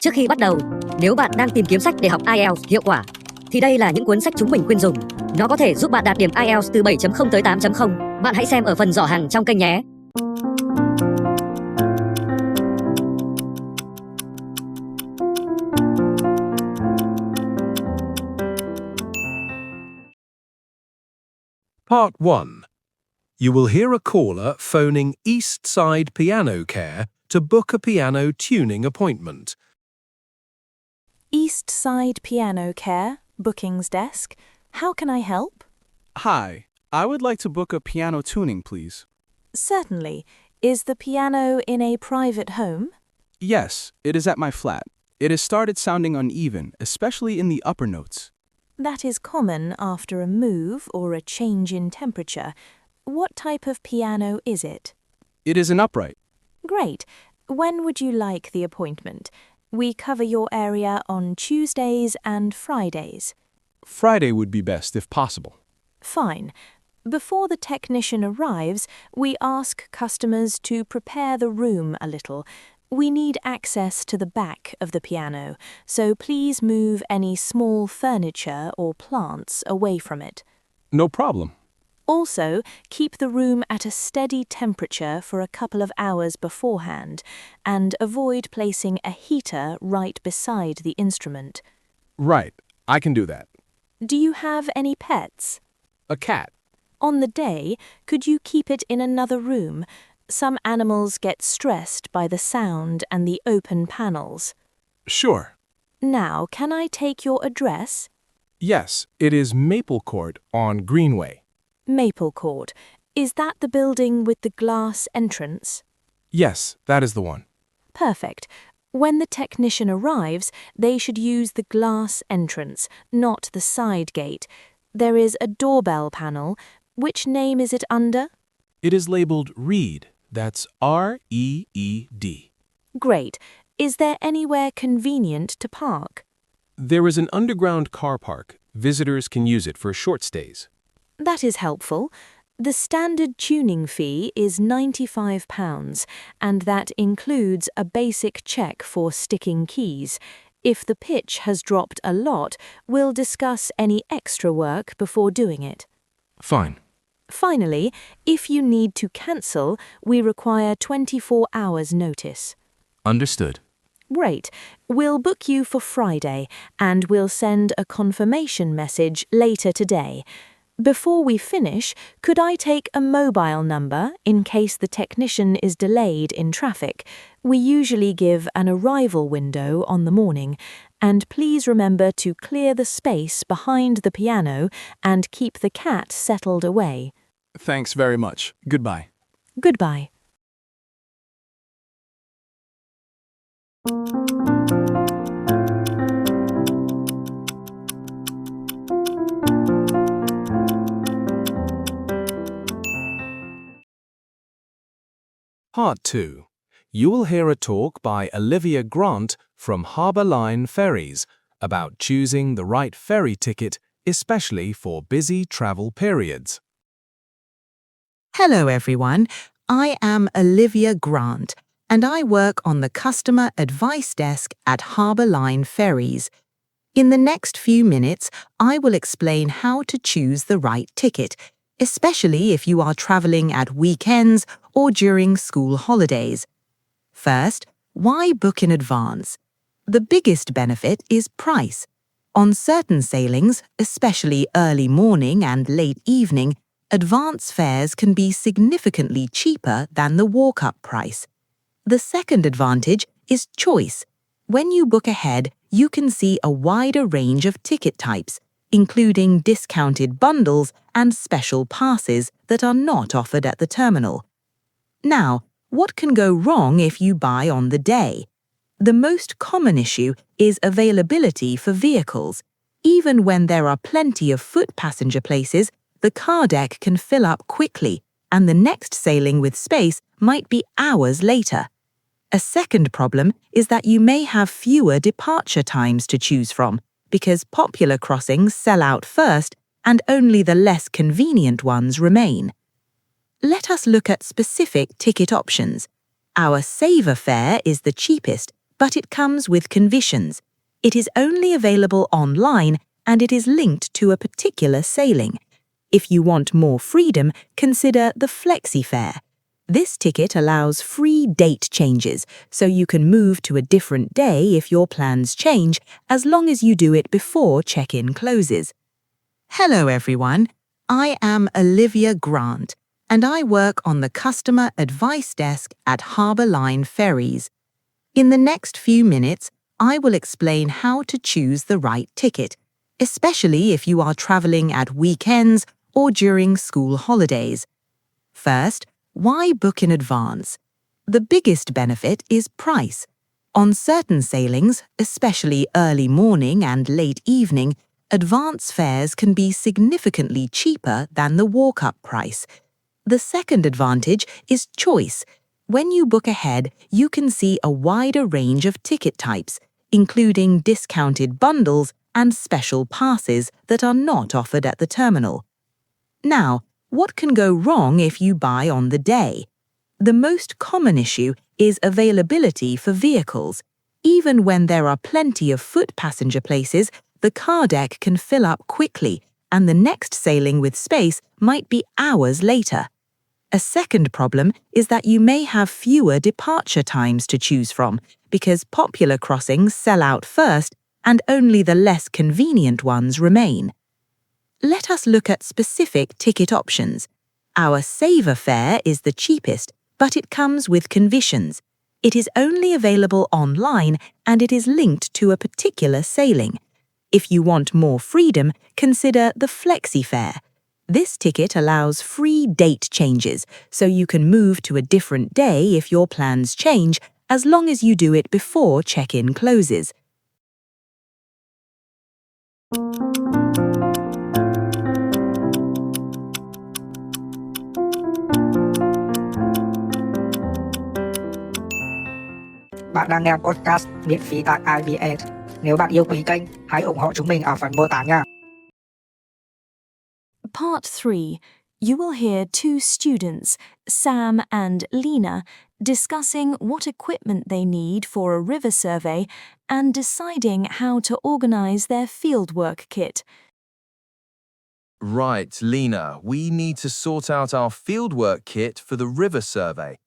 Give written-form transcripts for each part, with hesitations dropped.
Trước khi bắt đầu, nếu bạn đang tìm kiếm sách để học IELTS hiệu quả, thì đây là những cuốn sách chúng mình khuyên dùng. Nó có thể giúp bạn đạt điểm IELTS từ 7.0 tới 8.0. Bạn hãy xem ở phần giỏ hàng trong kênh nhé. Part 1. You will hear a caller phoning East Side Piano Care to book a piano tuning appointment. East Side Piano Care, bookings desk. How can I help? Hi, I would like to book a piano tuning, please. Certainly. Is the piano in a private home? Yes, it is at my flat. It has started sounding uneven, especially in the upper notes. That is common after a move or a change in temperature. What type of piano is it? It is an upright. Great. When would you like the appointment? We cover your area on Tuesdays and Fridays. Friday would be best if possible. Fine. Before the technician arrives, we ask customers to prepare the room a little. We need access to the back of the piano, so please move any small furniture or plants away from it. No problem. Also, keep the room at a steady temperature for a couple of hours beforehand, and avoid placing a heater right beside the instrument. Right, I can do that. Do you have any pets? A cat. On the day, could you keep it in another room? Some animals get stressed by the sound and the open panels. Sure. Now, can I take your address? Yes, it is Maple Court on Greenway. Maple Court. Is that the building with the glass entrance? Yes, that is the one. Perfect. When the technician arrives, they should use the glass entrance, not the side gate. There is a doorbell panel. Which name is it under? It is labeled Reed. That's R-E-E-D. Great. Is there anywhere convenient to park? There is an underground car park. Visitors can use it for short stays. That is helpful. The standard tuning fee is £95, and that includes a basic check for sticking keys. If the pitch has dropped a lot, we'll discuss any extra work before doing it. Fine. Finally, if you need to cancel, we require 24 hours notice. Understood. Great. We'll book you for Friday, and we'll send a confirmation message later today. Before we finish, could I take a mobile number in case the technician is delayed in traffic? We usually give an arrival window on the morning. And please remember to clear the space behind the piano and keep the cat settled away. Thanks very much. Goodbye. Goodbye. Part 2. You will hear a talk by Olivia Grant from Harbour Line Ferries about choosing the right ferry ticket, especially for busy travel periods. Hello everyone, I am Olivia Grant and I work on the customer advice desk at Harbour Line Ferries. In the next few minutes, I will explain how to choose the right ticket, especially if you are traveling at weekends or during school holidays. First, why book in advance? The biggest benefit is price. On certain sailings, especially early morning and late evening, advance fares can be significantly cheaper than the walk-up price. The second advantage is choice. When you book ahead, you can see a wider range of ticket types, including discounted bundles and special passes that are not offered at the terminal. Now, what can go wrong if you buy on the day? The most common issue is availability for vehicles. Even when there are plenty of foot passenger places, the car deck can fill up quickly, and the next sailing with space might be hours later. A second problem is that you may have fewer departure times to choose from, because popular crossings sell out first and only the less convenient ones remain. Let us look at specific ticket options. Our saver fare is the cheapest, but it comes with conditions. It is only available online and it is linked to a particular sailing. If you want more freedom, consider the flexi fare. This ticket allows free date changes, so you can move to a different day if your plans change, as long as you do it before check-in closes. Hello everyone, I am Olivia Grant, and I work on the customer advice desk at Harbour Line Ferries. In the next few minutes, I will explain how to choose the right ticket, especially if you are traveling at weekends or during school holidays. First, why book in advance? The biggest benefit is price. On certain sailings, especially early morning and late evening, advance fares can be significantly cheaper than the walk-up price. The second advantage is choice. When you book ahead, you can see a wider range of ticket types, including discounted bundles and special passes that are not offered at the terminal. Now, what can go wrong if you buy on the day? The most common issue is availability for vehicles. Even when there are plenty of foot passenger places, the car deck can fill up quickly, and the next sailing with space might be hours later. A second problem is that you may have fewer departure times to choose from, because popular crossings sell out first and only the less convenient ones remain. Let us look at specific ticket options. Our saver fare is the cheapest, but it comes with conditions. It is only available online and it is linked to a particular sailing. If you want more freedom, consider the flexi fare. This ticket allows free date changes, so you can move to a different day if your plans change, as long as you do it before check-in closes. Bạn đang nghe podcast miễn phí tại IELTS. Nếu bạn yêu quý kênh, hãy ủng hộ chúng mình ở phần mô tả nha. Part 3. You will hear two students, Sam and Lena, discussing what equipment they need for a river survey and deciding how to organize their fieldwork kit. Right, Lena, we need to sort out our fieldwork kit for the river survey.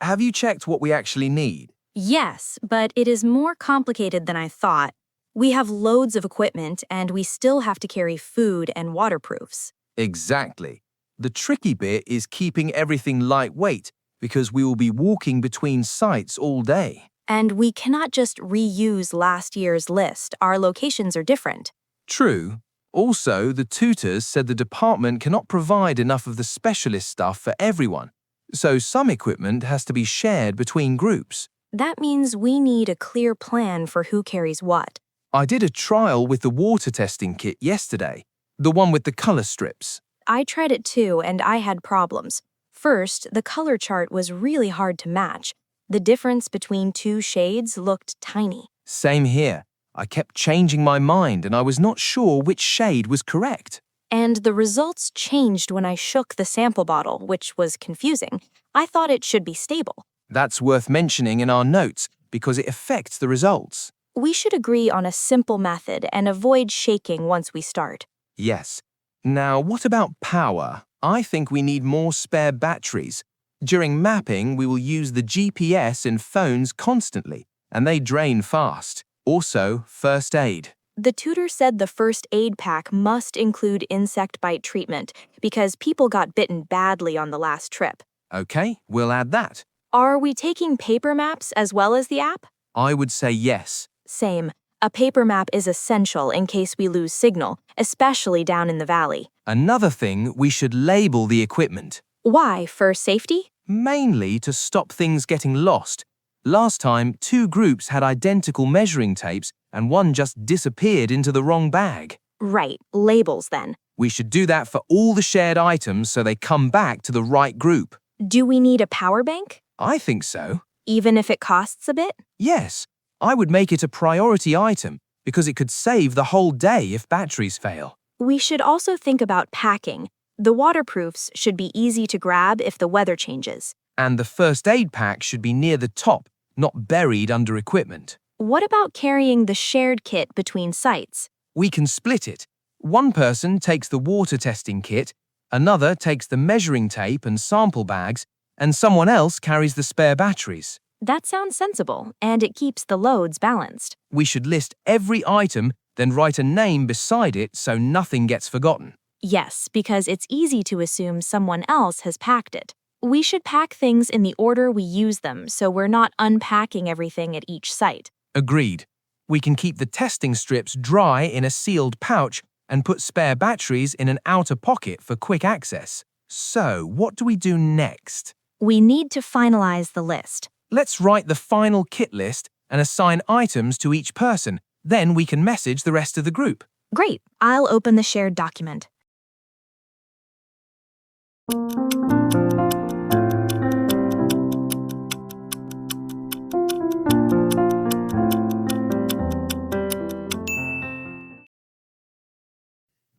Have you checked what we actually need? Yes, but it is more complicated than I thought. We have loads of equipment and we still have to carry food and waterproofs. Exactly. The tricky bit is keeping everything lightweight because we will be walking between sites all day. And we cannot just reuse last year's list. Our locations are different. True. Also, the tutors said the department cannot provide enough of the specialist stuff for everyone, so some equipment has to be shared between groups. That means we need a clear plan for who carries what. I did a trial with the water testing kit yesterday, the one with the color strips. I tried it too, and I had problems. First, the color chart was really hard to match. The difference between two shades looked tiny. Same here. I kept changing my mind and I was not sure which shade was correct. And the results changed when I shook the sample bottle, which was confusing. I thought it should be stable. That's worth mentioning in our notes because it affects the results. We should agree on a simple method and avoid shaking once we start. Yes. Now, what about power? I think we need more spare batteries. During mapping, we will use the GPS in phones constantly, and they drain fast. Also, first aid. The tutor said the first aid pack must include insect bite treatment because people got bitten badly on the last trip. Okay, we'll add that. Are we taking paper maps as well as the app? I would say yes. Same. A paper map is essential in case we lose signal, especially down in the valley. Another thing, we should label the equipment. Why? For safety? Mainly to stop things getting lost. Last time, 2 groups had identical measuring tapes and one just disappeared into the wrong bag. Right, labels then. We should do that for all the shared items so they come back to the right group. Do we need a power bank? I think so. Even if it costs a bit? Yes, I would make it a priority item because it could save the whole day if batteries fail. We should also think about packing. The waterproofs should be easy to grab if the weather changes. And the first aid pack should be near the top, not buried under equipment. What about carrying the shared kit between sites? We can split it. One person takes the water testing kit, another takes the measuring tape and sample bags, and someone else carries the spare batteries. That sounds sensible, and it keeps the loads balanced. We should list every item, then write a name beside it so nothing gets forgotten. Yes, because it's easy to assume someone else has packed it. We should pack things in the order we use them so we're not unpacking everything at each site. Agreed. We can keep the testing strips dry in a sealed pouch and put spare batteries in an outer pocket for quick access. So, what do we do next? We need to finalize the list. Let's write the final kit list and assign items to each person. Then we can message the rest of the group. Great, I'll open the shared document.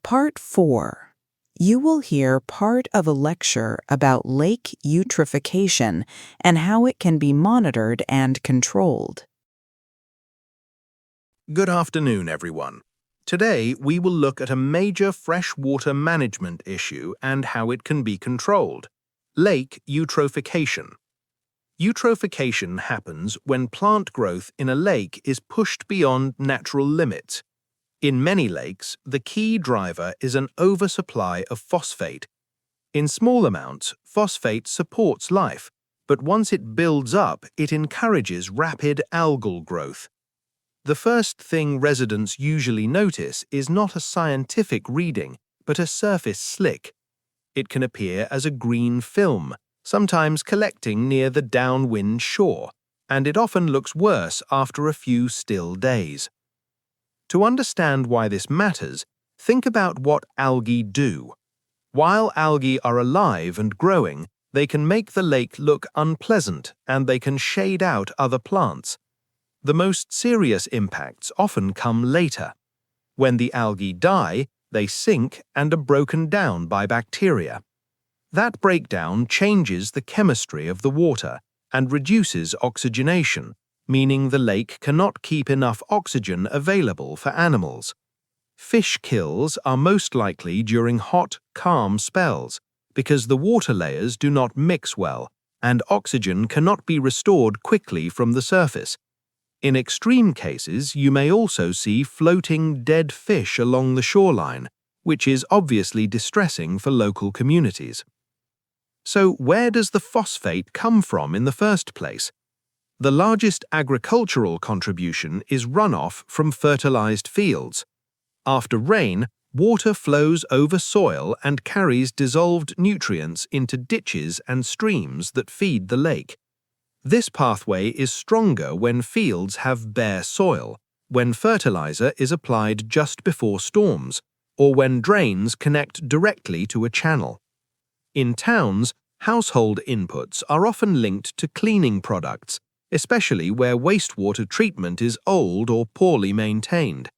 Part 4. You will hear part of a lecture about lake eutrophication and how it can be monitored and controlled. Good afternoon, everyone. Today, we will look at a major freshwater management issue and how it can be controlled: lake eutrophication. Eutrophication happens when plant growth in a lake is pushed beyond natural limits. In many lakes, the key driver is an oversupply of phosphate. In small amounts, phosphate supports life, but once it builds up, it encourages rapid algal growth. The first thing residents usually notice is not a scientific reading, but a surface slick. It can appear as a green film, sometimes collecting near the downwind shore, and it often looks worse after a few still days. To understand why this matters, think about what algae do. While algae are alive and growing, they can make the lake look unpleasant and they can shade out other plants. The most serious impacts often come later. When the algae die, they sink and are broken down by bacteria. That breakdown changes the chemistry of the water and reduces oxygenation, meaning the lake cannot keep enough oxygen available for animals. Fish kills are most likely during hot, calm spells because the water layers do not mix well and oxygen cannot be restored quickly from the surface. In extreme cases, you may also see floating dead fish along the shoreline, which is obviously distressing for local communities. So, where does the phosphate come from in the first place? The largest agricultural contribution is runoff from fertilized fields. After rain, water flows over soil and carries dissolved nutrients into ditches and streams that feed the lake. This pathway is stronger when fields have bare soil, when fertilizer is applied just before storms, or when drains connect directly to a channel. In towns, household inputs are often linked to cleaning products, especially where wastewater treatment is old or poorly maintained.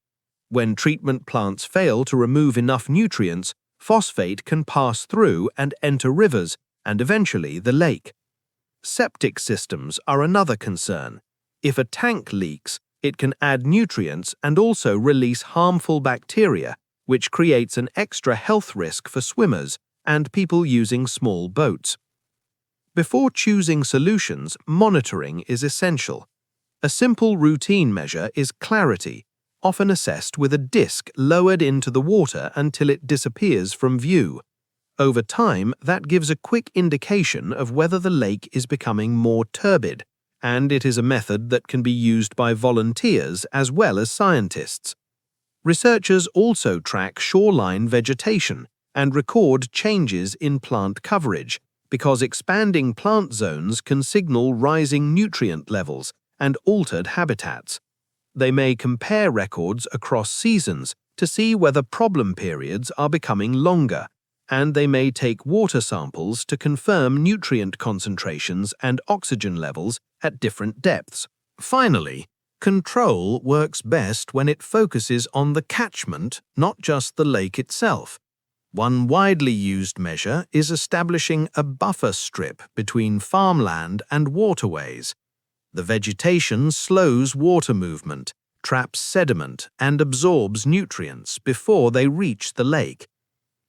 When treatment plants fail to remove enough nutrients, phosphate can pass through and enter rivers and eventually the lake. Septic systems are another concern. If a tank leaks, it can add nutrients and also release harmful bacteria, which creates an extra health risk for swimmers and people using small boats. Before choosing solutions, monitoring is essential. A simple routine measure is clarity, often assessed with a disc lowered into the water until it disappears from view. Over time, that gives a quick indication of whether the lake is becoming more turbid, and it is a method that can be used by volunteers as well as scientists. Researchers also track shoreline vegetation and record changes in plant coverage, because expanding plant zones can signal rising nutrient levels and altered habitats. They may compare records across seasons to see whether problem periods are becoming longer, and they may take water samples to confirm nutrient concentrations and oxygen levels at different depths. Finally, control works best when it focuses on the catchment, not just the lake itself. One widely used measure is establishing a buffer strip between farmland and waterways. The vegetation slows water movement, traps sediment, and absorbs nutrients before they reach the lake.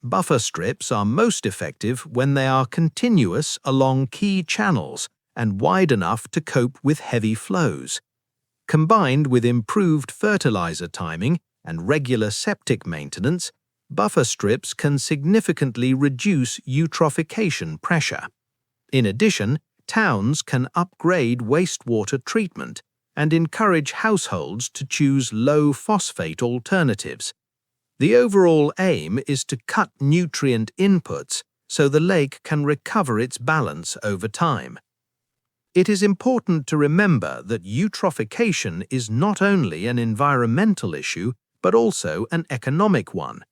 Buffer strips are most effective when they are continuous along key channels and wide enough to cope with heavy flows. Combined with improved fertilizer timing and regular septic maintenance, buffer strips can significantly reduce eutrophication pressure. In addition, towns can upgrade wastewater treatment and encourage households to choose low-phosphate alternatives. The overall aim is to cut nutrient inputs so the lake can recover its balance over time. It is important to remember that eutrophication is not only an environmental issue but also an economic one.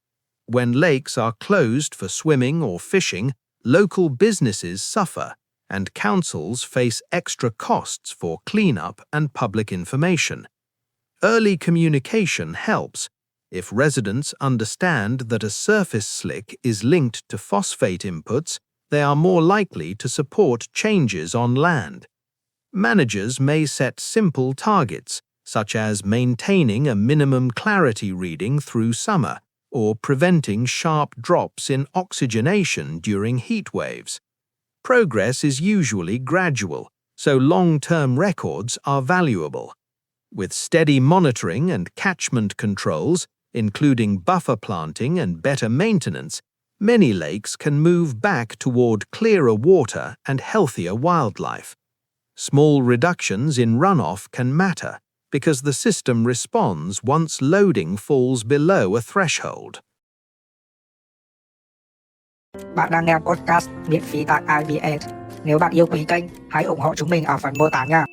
When lakes are closed for swimming or fishing, local businesses suffer, and councils face extra costs for cleanup and public information. Early communication helps. If residents understand that a surface slick is linked to phosphate inputs, they are more likely to support changes on land. Managers may set simple targets, such as maintaining a minimum clarity reading through summer or preventing sharp drops in oxygenation during heat waves. Progress is usually gradual, so long-term records are valuable. With steady monitoring and catchment controls, including buffer planting and better maintenance, many lakes can move back toward clearer water and healthier wildlife. Small reductions in runoff can matter because the system responds once loading falls below a threshold. Bạn đang nghe podcast miễn phí tại IELTS. Nếu bạn yêu quý kênh, hãy ủng hộ chúng mình ở phần mô tả nha.